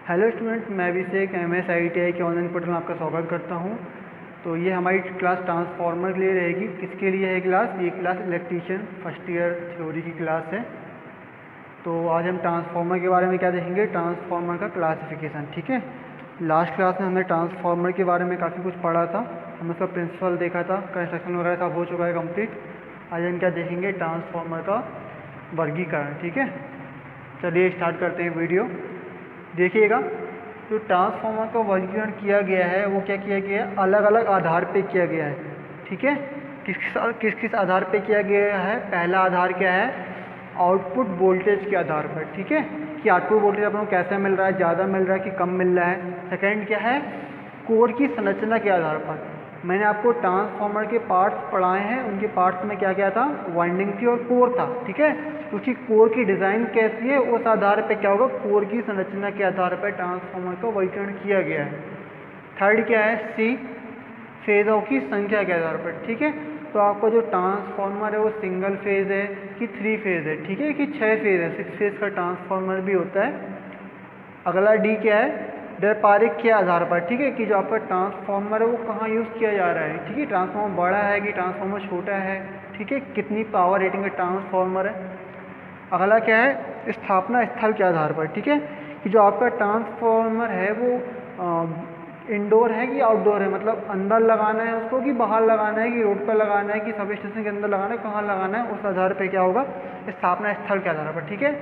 Hello students, मैं अभिषेक MS ITI के online portal में आपका स्वागत करता हूं। तो ये हमारी क्लास ट्रांसफार्मर के लिए रहेगी। किसके लिए है क्लास? ये class electrician first year theory की क्लास है। तो आज हम ट्रांसफार्मर के बारे में क्या देखेंगे, ट्रांसफार्मर का क्लासिफिकेशन। ठीक है, लास्ट क्लास में हमने ट्रांसफार्मर के बारे में काफ़ी कुछ पढ़ा था, हमने उसका प्रिंसिपल देखा था, कंस्ट्रक्शन वगैरह सब हो चुका है कंप्लीट। आज हम क्या देखेंगे, ट्रांसफार्मर का वर्गीकरण। ठीक है, चलिए स्टार्ट करते हैं वीडियो। देखिएगा, जो ट्रांसफार्मर का वर्गीकरण किया गया है वो क्या किया गया है, अलग अलग आधार पे किया गया है। ठीक है, किस किस आधार पे किया गया है? पहला आधार क्या है? आउटपुट वोल्टेज के आधार पर। ठीक है, कि आउटपुट वोल्टेज अपन को कैसा मिल रहा है, ज़्यादा मिल रहा है कि कम मिल रहा है। सेकेंड क्या है? कोर की संरचना के आधार पर। मैंने आपको ट्रांसफार्मर के पार्ट्स पढ़ाए हैं, उनके पार्ट्स में क्या क्या था? वाइंडिंग थी और कोर था। ठीक है, क्योंकि कोर की डिज़ाइन कैसी है उस आधार पे क्या होगा, कोर की संरचना के आधार पर ट्रांसफार्मर का वर्गीकरण किया गया है। थर्ड क्या है? सी, फेज़ों की संख्या के आधार पर। ठीक है, तो आपका जो ट्रांसफार्मर है वो सिंगल फेज़ है कि 3 फेज़ है। ठीक है, कि 6 फेज़ है, 6 फेज़ का ट्रांसफार्मर भी होता है। अगला डी क्या है? व्यापारिक के आधार पर। ठीक है, कि जो आपका ट्रांसफार्मर है वो कहाँ यूज़ किया जा रहा है। ठीक है, ट्रांसफार्मर बड़ा है कि ट्रांसफार्मर छोटा है। ठीक है, कितनी पावर रेटिंग का ट्रांसफार्मर है। अगला क्या है? स्थापना स्थल के आधार पर। ठीक है, कि जो आपका ट्रांसफार्मर है वो इंडोर है कि आउटडोर है, मतलब अंदर लगाना है उसको कि बाहर लगाना है, कि रोड पर लगाना है, कि सब स्टेशन के अंदर लगाना है, कहाँ लगाना है, उस आधार पर क्या होगा, स्थापना स्थल के आधार पर। ठीक है,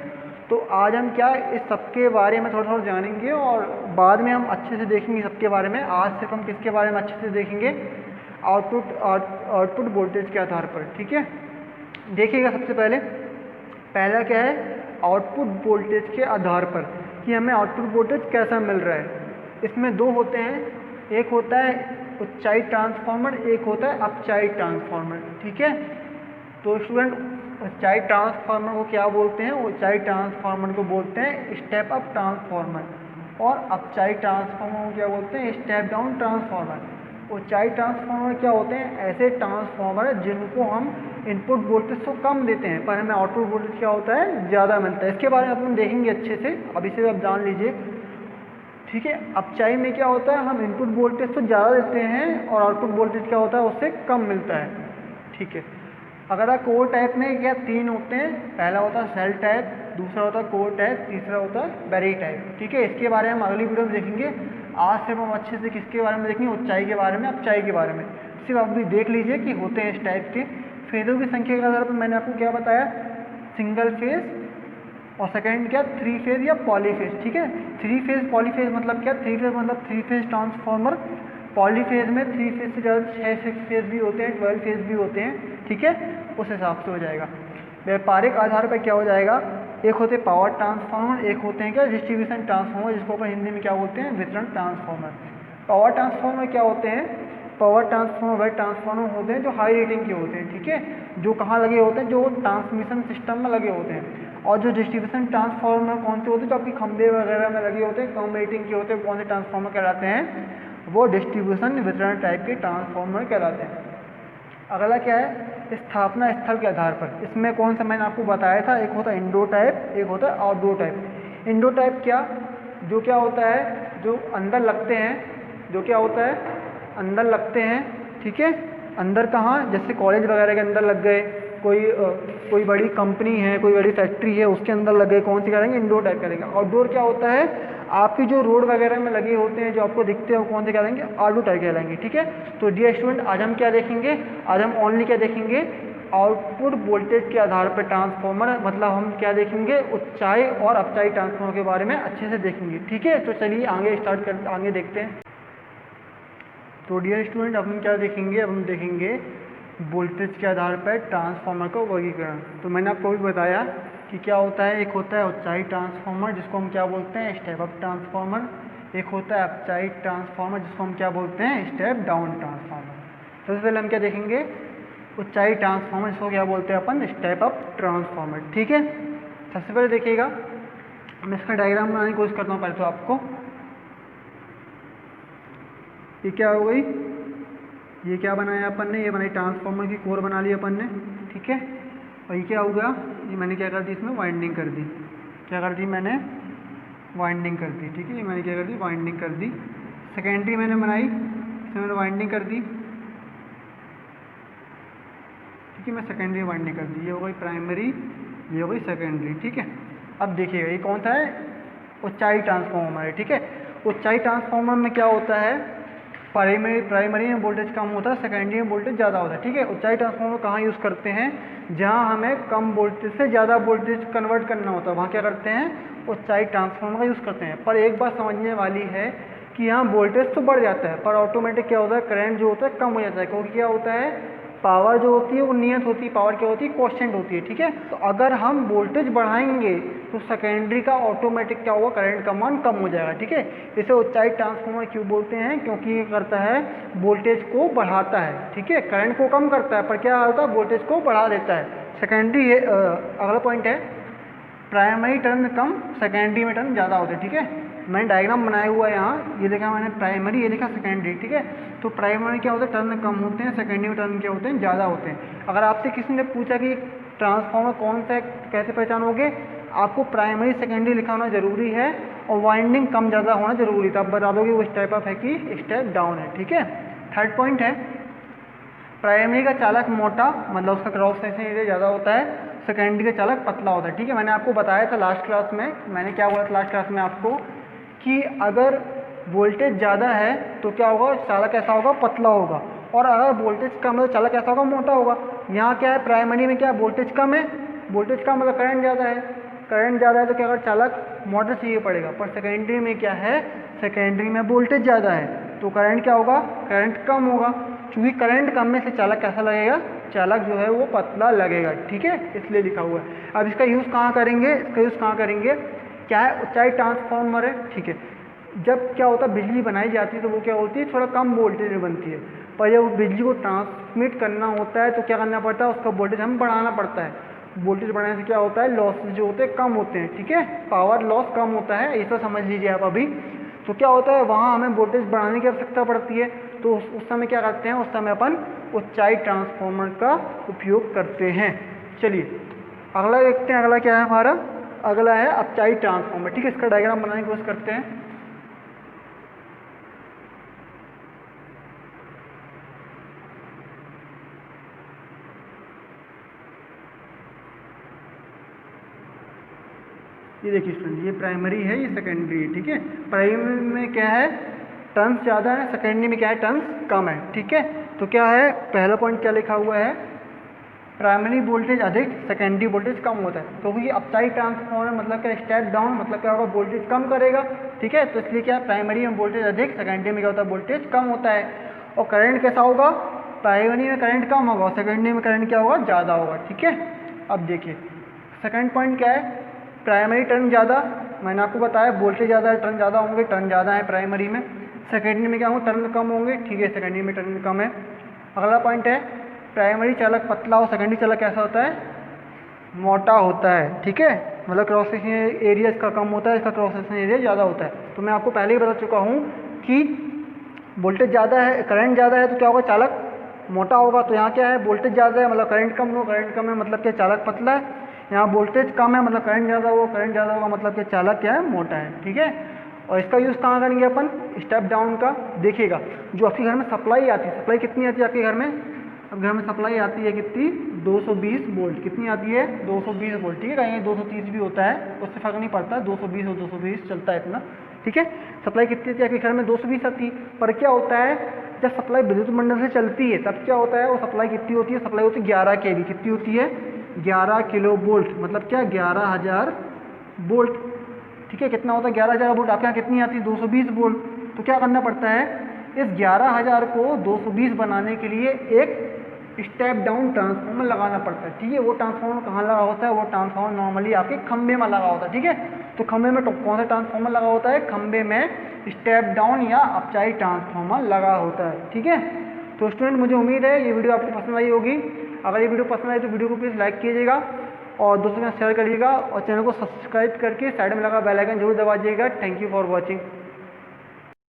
तो आज हम क्या इस सबके बारे में थोड़ा थोड़ा जानेंगे और बाद में हम अच्छे से देखेंगे सबके बारे में। आज सिर्फ हम किसके बारे में अच्छे से देखेंगे? आउटपुट वोल्टेज के आधार पर। ठीक है, देखिएगा, सबसे पहला क्या है? आउटपुट वोल्टेज के आधार पर, कि हमें आउटपुट वोल्टेज कैसा मिल रहा है। इसमें दो होते हैं, एक होता है उच्चाई ट्रांसफार्मर, एक होता है अपचाई ट्रांसफार्मर। ठीक है, तो स्टूडेंट, उच्चाई ट्रांसफार्मर को क्या बोलते हैं? उच्चाई ट्रांसफार्मर को बोलते हैं स्टेप अप ट्रांसफार्मर, और अपचाई ट्रांसफार्मर को क्या बोलते हैं? Step down transformer. ऊंचाई ट्रांसफार्मर क्या होते हैं? ऐसे ट्रांसफार्मर जिनको हम इनपुट वोल्टेज को कम देते हैं पर हमें आउटपुट वोल्टेज क्या होता है, ज़्यादा मिलता है। इसके बारे में अपन देखेंगे अच्छे से, अब इसे आप जान लीजिए। ठीक है, अपचाई में क्या होता है, हम इनपुट वोल्टेज तो ज़्यादा देते हैं और आउटपुट वोल्टेज क्या होता है, उससे कम मिलता है। ठीक है, अगर आप कोर टाइप में क्या 3 होते हैं, पहला होता है सेल टाइप, दूसरा होता है कोर टाइप, तीसरा होता है बैरी टाइप। ठीक है, इसके बारे में हम अगली वीडियो में देखेंगे। आज सिर्फ हम अच्छे से किसके बारे में देखेंगे? ऊंचाई के बारे में, अपचाई के बारे में। सिर्फ आप भी देख लीजिए कि होते हैं इस टाइप के। फेज़ों की संख्या के आधार पर मैंने आपको क्या बताया? सिंगल फेज, और सेकेंड क्या? 3 फेज या पॉलीफेज। ठीक है, 3 फेज पॉलीफेज मतलब क्या? 3 फेज मतलब 3 फेज ट्रांसफार्मर। पॉलीफेज में 3 फेज से ज़्यादा 6 फेज भी होते हैं, 12 फेज भी होते हैं। ठीक है, उस हिसाब से हो जाएगा। व्यापारिक आधार पर क्या हो जाएगा? एक होते हैं पावर ट्रांसफार्मर, एक होते हैं क्या? डिस्ट्रीब्यूशन ट्रांसफार्मर, जिसको अपन हिंदी में क्या बोलते हैं? वितरण ट्रांसफार्मर। पावर ट्रांसफार्मर क्या होते हैं? पावर ट्रांसफार्मर वह ट्रांसफार्मर होते हैं जो हाई रेटिंग के होते हैं। ठीक है, जो कहाँ लगे होते हैं? जो ट्रांसमिशन सिस्टम में लगे होते हैं। और जो डिस्ट्रीब्यूशन ट्रांसफार्मर कौन से होते हैं? जो आपके खंभे वगैरह में लगे होते हैं, कम रेटिंग के होते हैं, कौन से ट्रांसफार्मर कहलाते हैं? वो डिस्ट्रीब्यूशन वितरण टाइप के ट्रांसफार्मर कहलाते हैं। अगला क्या है? स्थापना स्थल के आधार पर। इसमें कौन सा मैंने आपको बताया था, एक होता है इंडोर टाइप, एक होता है आउटडोर टाइप। इंडोर टाइप क्या? जो क्या होता है, जो अंदर लगते हैं, जो क्या होता है, अंदर लगते हैं। ठीक है, अंदर कहाँ? जैसे कॉलेज वगैरह के अंदर लग गए, कोई बड़ी कंपनी है, कोई बड़ी फैक्ट्री है, उसके अंदर लग गए, कौन सी करेंगे? इंडोर टाइप करेंगे। आउटडोर क्या होता है? आपकी जो रोड वगैरह में लगे होते हैं, जो आपको दिखते हैं, कौन से कहलाएंगे? आउटडोर टाइप कहलाएंगे। ठीक है, तो डियर स्टूडेंट, आज हम क्या देखेंगे? आज हम ओनली क्या देखेंगे? आउटपुट वोल्टेज के आधार पर ट्रांसफार्मर, मतलब हम क्या देखेंगे? उच्चाई और अपचाई ट्रांसफार्मर के बारे में अच्छे से देखेंगे। ठीक है, तो चलिए आगे देखते हैं। तो डियर स्टूडेंट, अब हम क्या देखेंगे? अब हम देखेंगे वोल्टेज के आधार पर ट्रांसफार्मर का वर्गीकरण। तो मैंने आपको भी बताया कि क्या होता है, एक होता है उच्चाई ट्रांसफार्मर, जिसको हम क्या बोलते हैं? Step up transformer. एक होता है अपचाई ट्रांसफार्मर, जिसको हम क्या बोलते हैं? Step down transformer. सबसे पहले हम क्या देखेंगे? उच्चाई ट्रांसफार्मर, जिसको क्या बोलते हैं अपन? Step up transformer. ठीक है, सबसे पहले देखिएगा, मैं इसका डायग्राम बनाने की कोशिश करता हूँ पहले तो आपको। ये क्या हो गई? ये क्या बनाया अपन ने? ये बनाई ट्रांसफार्मर की कोर बना ली अपन ने। ठीक है, और ये क्या हो गया? ये मैंने क्या कर दी? इसमें वाइंडिंग कर दी। क्या कर दी मैंने? वाइंडिंग कर दी, ठीक है। ये मैंने क्या कर दी, वाइंडिंग कर दी। सेकेंडरी मैंने बनाई, इसमें मैंने वाइंडिंग कर दी, ठीक है। मैं सेकेंडरी वाइंडिंग कर दी, ये हो गई प्राइमरी, ये हो गई सेकेंडरी, ठीक है। अब देखिएगा ये कौन सा है, ऊंचाई ट्रांसफार्मर है, ठीक है। ऊंचाई ट्रांसफार्मर में क्या होता है, प्राइमरी में वोल्टेज कम होता है, सेकेंडरी में वोल्टेज ज़्यादा होता है, ठीक है। ऊंचाई ट्रांसफार्मर कहाँ यूज़ करते हैं, जहाँ हमें कम वोल्टेज से ज़्यादा वोल्टेज कन्वर्ट करना होता है, वहाँ क्या करते हैं, ऊंचाई ट्रांसफार्मर का यूज़ करते हैं। पर एक बात समझने वाली है कि यहाँ वोल्टेज तो बढ़ जाता है, पर ऑटोमेटिक क्या होता है, करंट जो होता है कम हो जाता है, क्योंकि क्या होता है, पावर जो होती है वो नियत होती है, पावर क्या होती है, कांस्टेंट होती है, ठीक है। तो अगर हम वोल्टेज बढ़ाएंगे तो सेकेंडरी का ऑटोमेटिक क्या होगा, करंट का मान कम हो जाएगा, ठीक है। इसे ऊंचाई ट्रांसफार्मर क्यों बोलते हैं, क्योंकि ये करता है वोल्टेज को बढ़ाता है, ठीक है। करंट को कम करता है पर क्या होता है, वोल्टेज को बढ़ा देता है। सेकेंडरी अगला पॉइंट है, प्राइमरी टर्न कम, सेकेंडरी में टर्न ज़्यादा होते हैं, ठीक है। मैंने डायग्राम बनाया हुआ है यहाँ, ये लिखा मैंने प्राइमरी, ये लिखा सेकेंडरी, ठीक है। तो प्राइमरी क्या होता है, टर्न कम होते हैं, सेकेंडरी में टर्न क्या होते हैं, ज़्यादा होते हैं। अगर आपसे किसी ने पूछा कि ट्रांसफार्मर कौन सा है, कैसे पहचानोगे, आपको प्राइमरी सेकेंडरी लिखा होना जरूरी है और वाइंडिंग कम ज़्यादा होना जरूरी था, आप बता दोगे वो स्टेप अप है कि स्टेप डाउन है, ठीक है। थर्ड पॉइंट है, प्राइमरी का चालक मोटा, मतलब उसका क्रॉस सेक्शन एरिया ज़्यादा होता है, सेकेंडरी का चालक पतला होता है, ठीक है। मैंने आपको बताया था लास्ट क्लास में, मैंने क्या बोला था लास्ट क्लास में आपको, कि अगर वोल्टेज ज़्यादा है तो क्या होगा, चालक कैसा होगा, पतला होगा, और अगर वोल्टेज कम है तो चालक कैसा होगा, मोटा होगा। यहाँ क्या है, प्राइमरी में क्या है, वोल्टेज कम है, वोल्टेज कम मतलब करंट ज़्यादा है, करंट ज़्यादा है तो क्या, अगर चालक मोटा चाहिए पड़ेगा। पर सेकेंडरी में क्या है, सेकेंडरी में वोल्टेज ज़्यादा है तो करंट क्या होगा, करंट कम होगा। क्योंकि करंट कम में से चालक कैसा लगेगा, चालक जो है वो पतला लगेगा, ठीक है, इसलिए लिखा हुआ है। अब इसका यूज़ कहाँ करेंगे, इसका यूज़ कहाँ करेंगे, क्या है, ऊंचाई ट्रांसफार्मर है, ठीक है। जब क्या होता है, बिजली बनाई जाती है तो वो क्या होती है, थोड़ा कम वोल्टेज में बनती है, पर जब बिजली को ट्रांसमिट करना होता है तो क्या करना पड़ता है, उसका वोल्टेज हमें बढ़ाना पड़ता है। वोल्टेज बढ़ाने से क्या होता है, लॉसेज जो होते हैं कम होते हैं, ठीक है, पावर लॉस कम होता है, ऐसा समझ लीजिए आप अभी। तो क्या होता है, वहाँ हमें वोल्टेज बढ़ाने की आवश्यकता पड़ती है, तो उस समय क्या करते हैं, उस समय अपन ऊंचाई ट्रांसफार्मर का उपयोग करते हैं। चलिए अगला देखते हैं, अगला क्या है हमारा, अगला है अपचाई ट्रांसफार्मर, ठीक है। इसका डायग्राम बनाने की कोशिश करते हैं। ये देखिए स्टूडेंट, ये प्राइमरी है, ये सेकेंडरी है, ठीक है। प्राइमरी में क्या है, टर्न्स ज़्यादा है, सेकेंडरी में क्या है, टर्न्स कम है, ठीक है। तो क्या है, पहला पॉइंट क्या लिखा हुआ है, प्राइमरी वोल्टेज अधिक, सेकेंडरी वोल्टेज कम होता है। तो क्योंकि अपसाइड ट्रांसफार्मर मतलब क्या, स्टेप डाउन मतलब क्या होगा, वोल्टेज कम करेगा, ठीक है। तो इसलिए क्या, प्राइमरी में वोल्टेज अधिक, सेकेंडरी में क्या होता है, वोल्टेज कम होता है। और करंट कैसा होगा, प्राइमरी में करंट कम होगा, सेकेंडरी में करंट क्या होगा, ज़्यादा होगा, ठीक है। अब देखिए सेकेंड पॉइंट क्या है, प्राइमरी टर्न ज़्यादा, मैंने आपको बताया वोल्टेज ज़्यादा है, टर्न ज़्यादा होंगे, टर्न ज़्यादा है प्राइमरी में। सेकेंडरी में क्या होंगे, टर्न कम होंगे, ठीक है, सेकेंडरी में टर्न कम है। अगला पॉइंट है, प्राइमरी चालक पतला और सेकेंडरी चालक कैसा होता है, मोटा होता है, ठीक है। मतलब क्रॉस सेक्शन एरिया इसका कम होता है, इसका क्रॉस सेक्शन एरिया ज़्यादा होता है। तो मैं आपको पहले ही बता चुका हूँ कि वोल्टेज ज़्यादा है, करंट ज़्यादा है तो क्या होगा, चालक मोटा होगा। तो यहाँ क्या है, वोल्टेज ज़्यादा है मतलब करंट कम होगा, करंट कम है मतलब क्या, चालक पतला है। यहाँ वोल्टेज कम है मतलब करंट ज़्यादा होगा, करंट ज़्यादा होगा मतलब कि चालक क्या है, मोटा है, ठीक है। और इसका यूज़ कहाँ करेंगे अपन, स्टेप डाउन का। देखिएगा जो आपके घर में सप्लाई आती है, सप्लाई कितनी आती है आपके घर में, अब घर में सप्लाई आती है कितनी, 220 वोल्ट, कितनी आती है, 220 वोल्ट, ठीक है। कहीं 230 भी होता है, उससे फर्क नहीं पड़ता, 220 और 220 चलता है इतना, ठीक है। सप्लाई कितनी आती है आपके घर में, 220 आती है। पर क्या होता है, जब सप्लाई विद्युत मंडल से चलती है तब क्या होता है, वो सप्लाई कितनी होती है, सप्लाई होती है 11 kV, कितनी होती है, 11 किलो वोल्ट, मतलब क्या, 11,000 वोल्ट, ठीक है। कितना होता है, 11,000 वोल्ट। आपके यहाँ कितनी आती है, 220 वोल्ट। तो क्या करना पड़ता है, इस 11,000 को 220 बनाने के लिए एक स्टेप डाउन ट्रांसफार्मर लगाना पड़ता है, ठीक है। वो ट्रांसफार्मर कहाँ लगा होता है, वो ट्रांसफार्मर नॉर्मली आपके खंबे में लगा होता है, ठीक है। तो खंबे में कौन सा ट्रांसफार्मर लगा होता है, खंबे में स्टेप डाउन या अपचाई ट्रांसफार्मर लगा होता है, ठीक है। तो स्टूडेंट मुझे उम्मीद है ये वीडियो आपको पसंद आई होगी। अगर ये वीडियो पसंद आई तो वीडियो को प्लीज़ लाइक कीजिएगा और दोस्तों के साथ शेयर करिएगा और चैनल को सब्सक्राइब करके साइड में लगा बेल आइकन जरूर दबाइएगा। Thank you for watching.